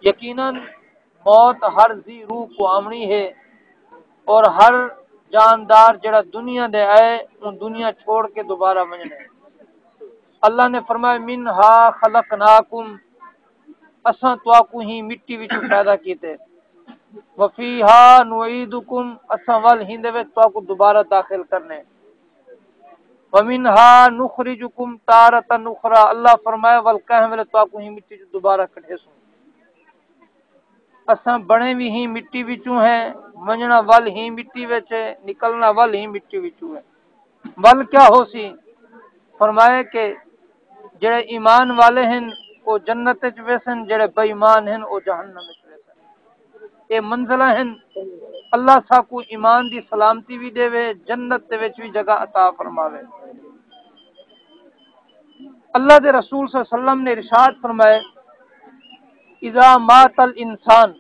یقیناً موت ہر ذی روح کو آمنی ہے، اور ہر جاندار جڑا دنیا دے آئے ان دنیا چھوڑ کے دوبارہ وجنے۔ اللہ نے فرمایا منہا خلقناکم، اساں تواکو ہی مٹی وچوں پیدا کیتے، وفیہا نعیدکم، اساں ول ہندے وچ تواکو دوبارہ داخل کرنے، ومنہا نخرجکم تارۃ اخری، اللہ فرمایا ول کہہ ویلے تواکو ہی مٹی چوں دوبارہ کڈھے سوں۔ اساں بنے بھی ہی مٹی وچوں ہیں، ونجنا ول ہی مٹی وچ ہے، نکلنا ول ہی مٹی وچوں ہے۔ ول کیا ہو سی؟ فرمایا کہ جڑے ایمان والے ہیں وہ جنت وچ ویسن، جڑے بے ایمان ہیں وہ جہنم وچ ویسن۔ یہ منزلہ ہیں، اللہ سا کو ایمان دی سلامتی بھی دے وے، جنت دے وچ بھی جگہ عطا فرماوے۔ اللہ دے رسول صلی اللہ علیہ وسلم نے ارشاد فرمایا اذا مات الانسان،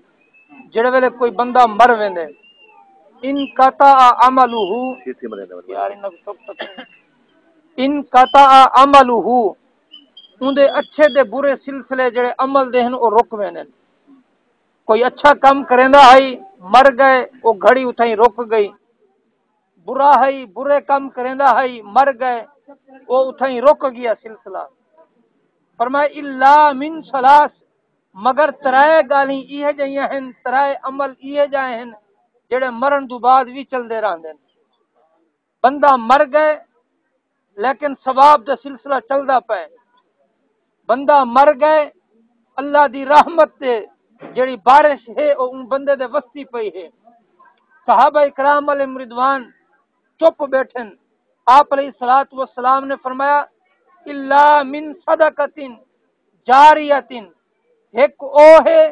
جڑے ویلے کوئی بندہ مر ویندے، انقطع عملہ، یار انقطع عملہ، اندے اچھے دے برے سلسلے جڑے عمل دے ہیں وہ رک ویندے۔ کوئی اچھا کام کریندا ہے مر گئے وہ گھڑی اتھائی رک گئی، برا ہے برے کام کریندا ہے مر گئے وہ اتھائی رک گیا سلسلہ۔ فرمایا الا من ثلاث، مگر ترائے گالی یہ جائیں ہیں، ترائے عمل یہ جائیں ہیں جڑے مرن تو بعد بھی چل دے رہندے۔ بندہ مر گئے لیکن ثواب دا سلسلہ چلدا پے، بندہ مر گئے اللہ دی رحمت تے جڑی بارش ہے وہ ان بندے دے وستی پئی ہے۔ صحابہ اکرام علیہ رضوان چپ بیٹھن، آپ علیہ الصلوۃ والسلام نے فرمایا الا من صدقۃ جاریۃ، ایک او ہے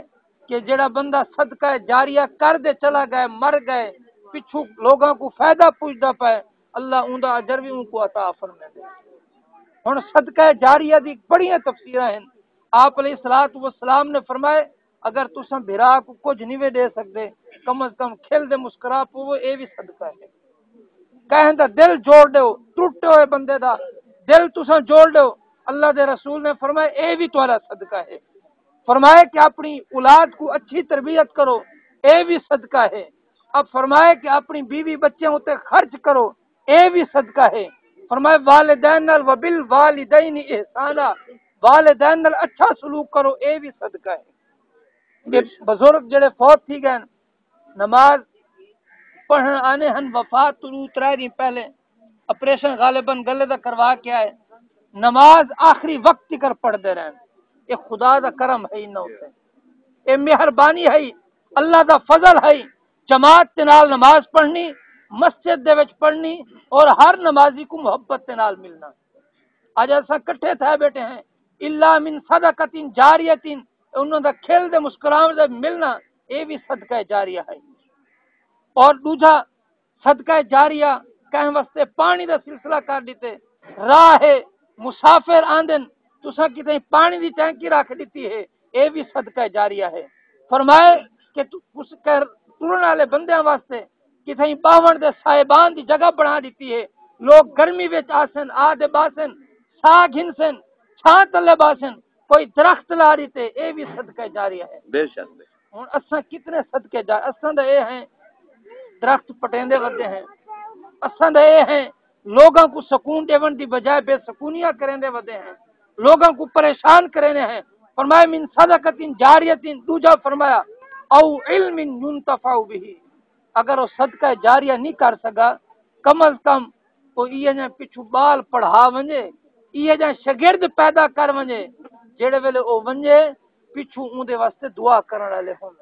کہ جڑا بندہ صدقہ جاریہ کر دے چلا گئے مر گئے پچھو لوگاں کو فائدہ پوچھدا پے، اللہ اوندا اجر بھی ان کو عطا فرما دے۔ ہن صدقہ جاریہ دی بڑی تفسیراں ہیں۔ آپ علیہ الصلوۃ والسلام نے فرمایا اگر تساں بھرا کو کچھ نہیں دے سکتے کم از کم کھل دے مسکرا پو، اے بھی صدقہ ہے۔ کہیں دا دل جوڑ دیو، ٹوٹے ہوئے بندے دا دل تساں جوڑ دیو، اللہ دے رسول نے فرمایا اے بھی تمہارا صدقہ ہے۔ فرمایا کہ اپنی اولاد کو اچھی تربیت کرو، اے بھی صدقہ ہے۔ اب فرمایا کہ اپنی بیوی بچے ہوتے خرچ کرو، اے بھی صدقہ ہے۔ فرمایا والدین نال وبالوالدین احسانا، والدین نال اچھا سلوک کرو، اے بھی صدقہ ہے۔ کہ بزرگ جڑے فوت تھی گئے نماز پڑھن آنے ہن، وفات تو 3 دن پہلے آپریشن غالباً گلے دا کروا کے آئے، نماز آخری وقت تک پڑھ دے رہے ہیں۔ یہ خدا دا کرم ہے، نہ ہوتے یہ مہربانی ہے، اللہ دا فضل ہے۔ جماعت کے نال نماز پڑھنی، مسجد دے وچ پڑھنی، اور ہر نمازی کو محبت کے نال ملنا۔ آج ایسا کٹھے تھے بیٹھے ہیں الا من صدقۃ جاریۃ، انہوں دا کھیل دے مسکراون دے ملنا، یہ بھی صدقہ جاریہ ہے۔ اور دوسرا صدقہ جاریہ کہیں واسطے پانی دا سلسلہ کر دیتے، راہ مسافر آندن تساں کتنے پانی دی ٹینکی رکھ دیتی ہے، یہ بھی صدقہ جاریہ ہے۔ فرمائے کہ اس ٹرن والے بندیاں واسطے کتنے باون دے صاحبان دی جگہ بنا دیتی ہے، لوگ گرمی وچ آسن آدھے باسن سا گھنسن چھاں تلے باسن، کوئی درخت لا دیتے، یہ بھی صدقہ جاریہ ہے۔ بے شک ہن اساں کتنے صدقے جاریہ، اساں دے اے ہیں درخت پٹیندے ودے ہیں، اساں دے اے ہیں لوگاں کو سکون دیون دی بجائے بے سکونیاں کریندے ودے ہیں، لوگاں کو پریشان کرینے ہیں۔ فرمایا من صدقۃ جاریۃ، دوجا فرمایا او علم ينتفع به، اگر وہ صدقہ جاریہ نہیں کر سکا کم از کم وہ یہ جائیں پچھو بال پڑھا ونجے، یہ جائیں شگرد پیدا کر ونجے، جڑے ویلے او ونجے پچھو اون دے واسطے دعا کرن والے ہون۔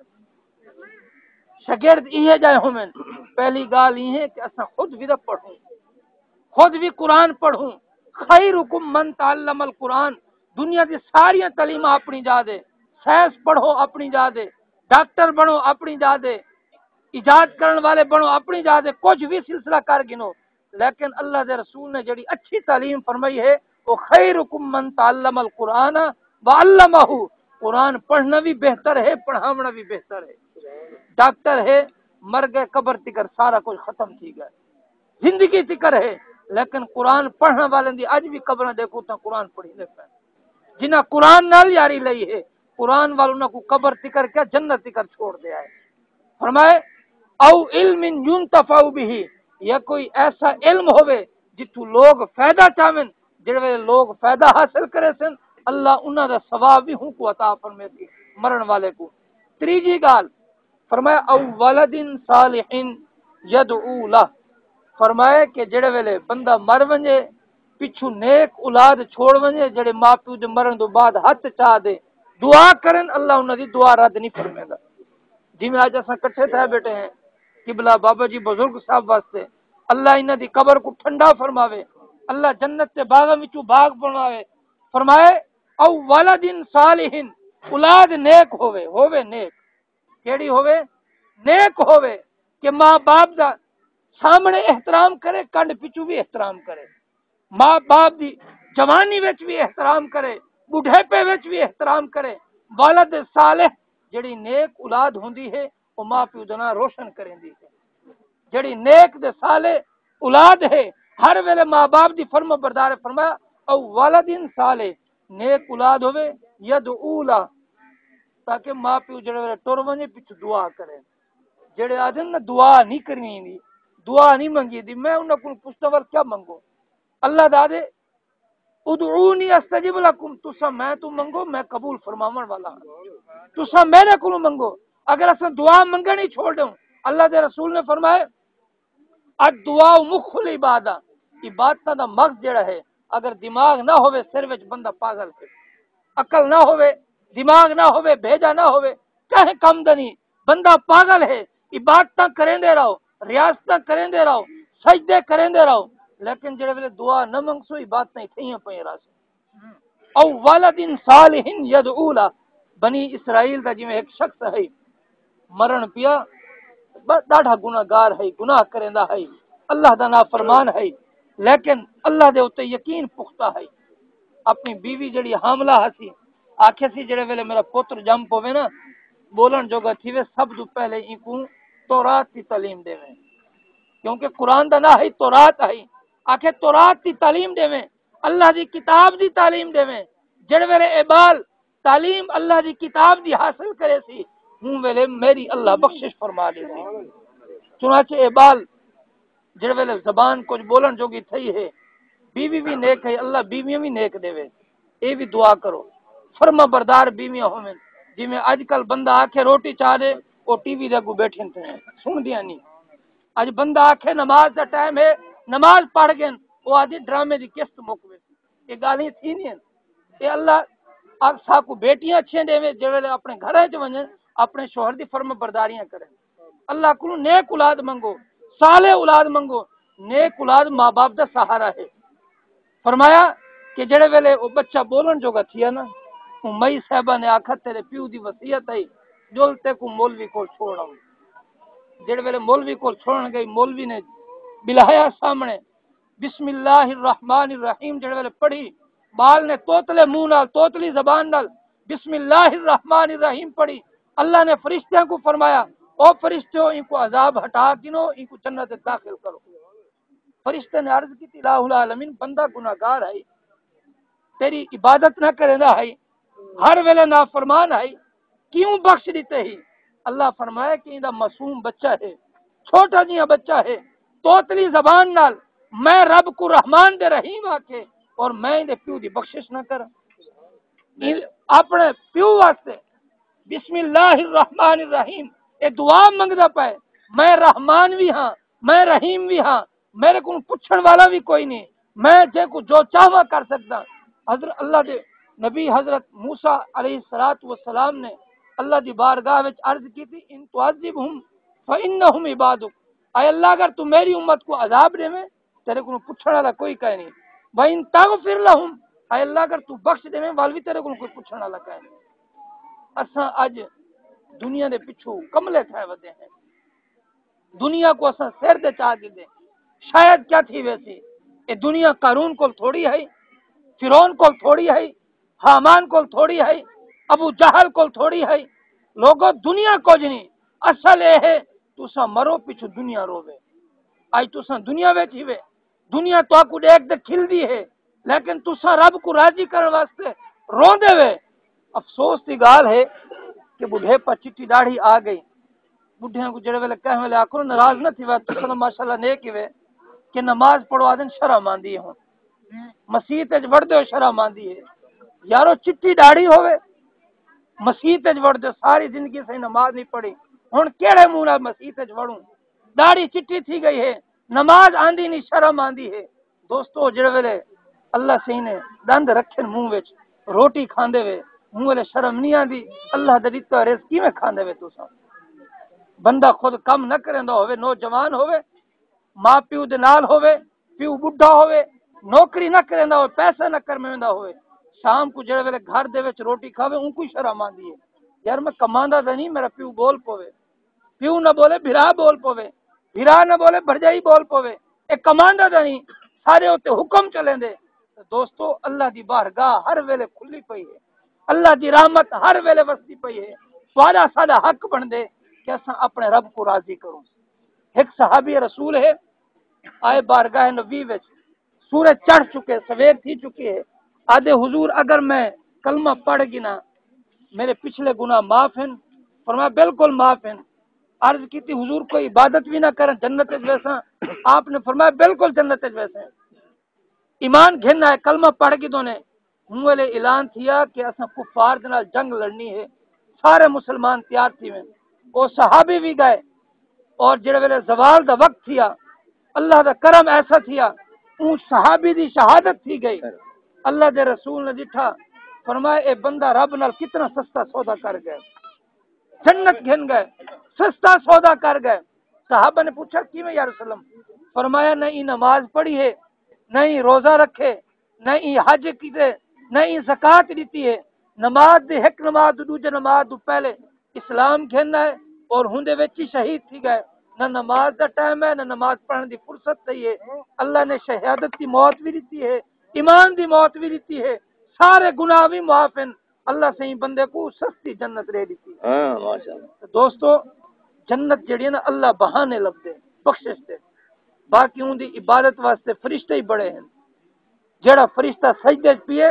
شگرد یہ جائیں ہومن، پہلی گال یہ ہے کہ اساں خود بھی پڑھوں، خود بھی قرآن پڑھوں۔ خیرکم من تعلم القرآن، دنیا کی ساری تعلیم اپنی جا دے، سائنس پڑھو اپنی جا دے، ڈاکٹر بنو اپنی جا دے، ایجاد کرن والے بنو اپنی جا دے، کچھ بھی سلسلہ کر گنو، لیکن اللہ دے رسول نے جڑی اچھی تعلیم فرمائی ہے وہ خیرکم من تعلم القرآن وعلمہ، قرآن پڑھنا بھی بہتر ہے، پڑھاونا بھی بہتر ہے۔ ڈاکٹر ہے مر گئے قبر تکر سارا کچھ ختم تھی گئے، زندگی تکر ہے، لیکن قرآن پڑھنے والے دی اج بھی قبریں دیکھو تو قرآن پڑھی لے پے، جنہ قرآن نال یاری لئی ہے قرآن والوں کو قبر تکر کیا جنت تکر چھوڑ دیا ہے. فرمائے او علم ينتفع به, یا کوئی ایسا علم ہوئے جتوں لوگ فائدہ چاہن, جڑے لوگ فائدہ حاصل کرے سن اللہ انہاں دا ثواب بھی ہوں کو عطا فرماتی مرن والے کو. تیجی گال فرمایا او ولد صالح یدعو له, فرمائے کہ جڑے ویلے بندہ مر ونجے پچھو نیک اولاد چھوڑ ونجے جڑے ماں پیو دے مرن تو بعد ہاتھ چاہ دے دعا کرن, اللہ انہاں دی دعا رد نہیں فرمیندا. جی میں آج اساں کٹھے تھے بیٹھے ہیں قبلہ بابا جی بزرگ صاحب واسطے, اللہ انہاں دی قبر کو ٹھنڈا فرماوے, اللہ جنت کے باغ وچوں باغ بناوے. فرمائے او ولد صالح, اولاد نیک ہووے نیک, کیڑی ہووے نیک ہووے کہ ماں باپ دا سامنے احترام کرے, کنڈ پچھو بھی احترام کرے, ماں باپ دی جوانی وچ بھی احترام کرے, بڑھاپے وچ بھی احترام کرے. والد صالح جڑی نیک اولاد ہوندی ہے وہ ماں پیو دا نام روشن کریندی ہے. جڑی نیک دے صالح اولاد ہے ہر ویلے ماں باپ دی فرما بردار. فرمایا او والد صالح, نیک اولاد ہوے یدعو له, تاکہ ماں پیو جڑے ویلے ٹر ونجے پیچھے دعا کرے. جڑے آدن نا دعا نہیں کرنی دی, دعا نہیں منگی دی, میں انہاں کو پوچھتا ور کیا منگو, اللہ دا دے ادعونی استجب لکم, تسا میں تو منگو میں قبول فرماون والا ہوں, تسا میرے کو منگو. اگر اساں دعا منگنی چھوڑ دوں, اللہ دے رسول نے فرمائے الدعاء مخ العبادہ, عبادت دا مغز جڑا ہے اگر دماغ نہ ہوئے سر وچ بندہ پاگل ہے, عقل نہ ہوئے دماغ نہ ہوئے بھیجا نہ ہوئے کہیں کم دنی بندہ پاگل ہے. عبادتاں کریندے رہو, ریاستاں کریندے رہو, سجدے کریندے رہو, لیکن جڑے ویلے دعا نہ منگسو عبادتاں تھیاں پئیں راس. او ولد صالح یدعو له, بنی اسرائیل دا جویں ایک شخص ہے مرن پیا ڈاڈا گناہگار ہے, گناہ کریندا ہے, اللہ دا نافرمان ہے, لیکن اللہ دے اوتے یقین پختہ ہے. اپنی بیوی جڑی حاملہ ہسی آکھے سی جڑے ویلے میرا پتر جم پوے نا بولن جوگا تھیوے سب تو پہلے ان کو تورات کی تعلیم دے میں, کیونکہ قرآن دا نا ہے تورات ہے. آکھے تورات کی تعلیم دے میں, اللہ دی کتاب دی تعلیم دے میں. جڑے ویلے ابال تعلیم اللہ دی کتاب دی حاصل کرے سی ہوں ویلے میری اللہ بخشش فرما دے سی. چنانچہ ابال جڑے ویلے زبان کچھ بولن جوگی تھئی ہے, بیوی بھی نیک ہے, اللہ بیویاں بھی نیک دے وے. اے بھی دعا کرو فرما بردار بیویاں ہوویں. جی میں اج کل بندہ آکھے روٹی چاہ دے وہ ٹی وی دے اگوں بیٹھے ہیں سن دیا نہیں. اج بندہ آکھے نماز دا ٹائم ہے نماز پڑھ گئے وہ آدھی ڈرامے دی قسط مکوے. یہ گالیاں تھی نہیں, اے اللہ آپ سا کو بیٹیاں اچھے دے جڑے اپنے گھر وچ ونجن اپنے شوہر دی فرما برداریاں کریں. اللہ کو نیک اولاد منگو, صالح اولاد منگو. نیک اولاد ماں باپ دا سہارا ہے. فرمایا کہ جڑے ویلے وہ بچہ بولن جوگا تھیا نا, مئی صاحبہ نے آکھا تیرے پیو دی وصیت ہے جولتے کو مولوی کو چھوڑا. جڑے ویلے مولوی کو چھوڑن گئی مولوی نے بلایا سامنے بسم اللہ الرحمن الرحیم جڑے ویلے پڑھی, بال نے توتلے منہ نال توتلی زبان نال بسم اللہ الرحمن الرحیم پڑھی. اللہ نے فرشتوں کو فرمایا او فرشتوں ان کو عذاب ہٹا گنو, ان کو جنت داخل کرو. فرشتے نے عرض کی الہ العالمین بندہ گناہگار ہے, تیری عبادت نہ کریندا ہے, ہر ویلے نافرمان ہے, کیوں بخش دیتے ہی. اللہ فرمایا کہ اندا معصوم بچہ ہے, چھوٹا جیاں بچہ ہے, توتلی زبان نال میں رب کو رحمان دے رحیم آکے اور میں دے پیو دی بخشش نہ کر. اپنے پیو واسطے بسم اللہ الرحمن الرحیم اے دعا منگدا پائے, میں رحمان بھی ہاں میں رحیم بھی ہاں, میرے کو پوچھن والا بھی کوئی نہیں, میں جے کو جو چاہواں کر سکتا. حضرت اللہ دے نبی حضرت موسیٰ علیہ السلام نے اللہ دی بارگاہ وچ عرض کی تھی ان تعذبہم فإنہم عبادک, اے اللہ اگر تو میری امت کو عذاب دے میں تیرے کو پوچھنے والا کوئی کہے نہیں. وَإِن تَغْفِرْ لَهُمْ, اے اللہ اگر تو بخش دے میں والوی تیرے کو کوئی پوچھنے والا کہے نہیں. اساں اج دنیا دے پچھو کملے تھے ودے ہیں, دنیا کو اساں سر دے چاہ دے. شاید کیا تھی ویسی اے دنیا قارون کو تھوڑی ہے, فرعون کو تھوڑی ہے, حامان کو تھوڑی ہے, ابو جہل کو تھوڑی ہے. لوگوں دنیا کو جنی اصل اے ہے تساں مرو پیچھو دنیا روے. آج تساں دنیا وچ ہی وے, دنیا تو کو دیکھ دے کھل دی ہے, لیکن تساں رب کو راضی کرنے واسطے رو دے وے. افسوس کی گال ہے کہ بڑھے پر چٹی داڑھی آ گئی بڑھیاں کو جڑے ویلے کہنے والے آکھو ناراض نہ تھی تو سلام ماشاءاللہ نیک ہوئے کہ نماز پڑھو آدن شرم آندی ہوں مسیت وچ وڑ دے شرم آندی ہے یارو چٹی داڑھی ہوئے مسیت وچ وڑ دے ساری زندگی سے نماز نہیں پڑھی ہن کیڑے منہ نال مسیت وچ وڑوں داڑھی چٹی تھی گئی ہے نماز آندی نہیں شرم آندی ہے دوستو جڑے ویلے اللہ سے نے دند رکھن منہ وچ روٹی کھاندے وے منہ ویلے شرم نہیں آندی اللہ دے دتا رزق کیویں کھاندے وے تساں بندہ خود کم نہ کریندا ہوئے نوجوان ہوئے ماں پیو دے نال ہوئے پیو بڈھا ہوئے نوکری نہ کریندا ہوئے پیسہ نہ کرمیندا ہوئے شام کو جڑے ویلے گھر دے وچ روٹی کھاوے اون کو شرم آندی ہے یار میں کماندا تے نہیں میرا پیو بول پوے پیو نہ بولے بھرا بول پوے بھرا نہ بولے بھرجائی بول پوے اے کماندا تے نہیں سارے اوتے حکم چلیں دے دوستو اللہ دی بارگاہ ہر ویلے کھلی پئی ہے اللہ دی رحمت ہر ویلے وسدی پئی ہے سارا ساڈا حق بن دے کہ اساں اپنے رب کو راضی کروں ایک صحابی رسول ہے آئے بارگاہ نبی وچ سورج چڑھ چکے سویر تھی چکی ہے آدھے حضور اگر میں کلمہ پڑھ گنا میرے پچھلے گناہ معاف ہیں فرمایا بالکل معاف ہیں عرض کی تھی حضور کوئی عبادت بھی نہ کریں جنت ویسا آپ نے فرمایا بالکل جنت ویسے ایمان گھننا ہے کلمہ پڑھ گی تو نے ہوں والے اعلان کیا کہ اساں کفار دے نال جنگ لڑنی ہے سارے مسلمان تیار تھی میں وہ صحابی بھی گئے اور جڑے ویلے زوال دا وقت تھیا اللہ دا کرم ایسا تھیا اون صحابی دی شہادت تھی گئی اللہ دے رسول نے ڈٹھا فرمایا اے بندہ رب نال کتنا سستا سودا کر گئے جنت گھن گئے سستا سودا کر گئے صحابہ نے پوچھا کیویں یا رسول اللہ فرمایا نہیں نماز پڑھی ہے نہیں روزہ رکھے نہیں حج کیتے نہیں زکات دیتی ہے نماز دے ایک نماز دوجے نماز تو پہلے اسلام گھننا ہے اور ہوندے وچ ہی شہید تھی گئے نہ نماز دا ٹائم ہے نہ نماز پڑھنے دی فرصت نہیں ہے اللہ نے شہادت کی موت بھی دیتی ہے ایمان دی موت بھی دیتی ہے سارے گناہ بھی معاف ہیں اللہ سے ہی بندے کو سستی جنت دے دیتی ہے ماشاءاللہ دوستو جنت جڑی ہے نا اللہ بہانے لب دے بخشش دے باقی اون دی عبادت واسطے فرشتے ہی بڑے ہیں جڑا فرشتہ سجدے چ پیے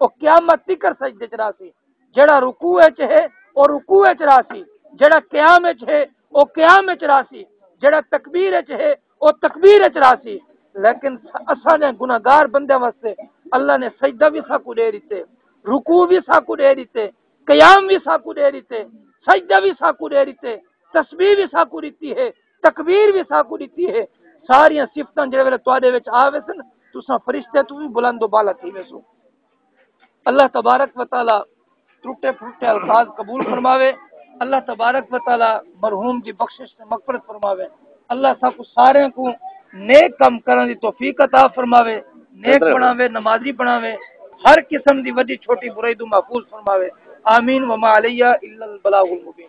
او قیامت تک سجدے چ راسی جڑا رکوع وچ ہے او رکوع وچ راسی جڑا قیام وچ ہے او قیام وچ راسی جڑا تکبیر وچ ہے او تکبیر وچ راسی لیکن اساں نے گناہگار بندے واسطے اللہ نے سجدہ بھی ساکو دے دیتے رکوع بھی ساکو دے دیتے قیام بھی ساکو دے دیتے سجدہ بھی ساکو دے دیتے تسبیح بھی ساکو دیتی ہے تکبیر بھی ساکو دیتی ہے ساریاں صفتاں جڑے ویلے تواڈے وچ آوے سن تساں فرشتے تو بھی بلند و بالا تھی ویسو اللہ تبارک و تعالی ٹوٹے پھوٹے الفاظ قبول فرماوے اللہ تبارک و تعالی مرحوم کی بخشش سے مغفرت فرماوے اللہ سب کو سارے کو نیک کم کرنے دی توفیق عطا فرماوے نیک بناوے نمازی بناوے ہر قسم دی وڈی چھوٹی برائی تو محفوظ فرماوے آمین وما علیہ الا البلاغ المبین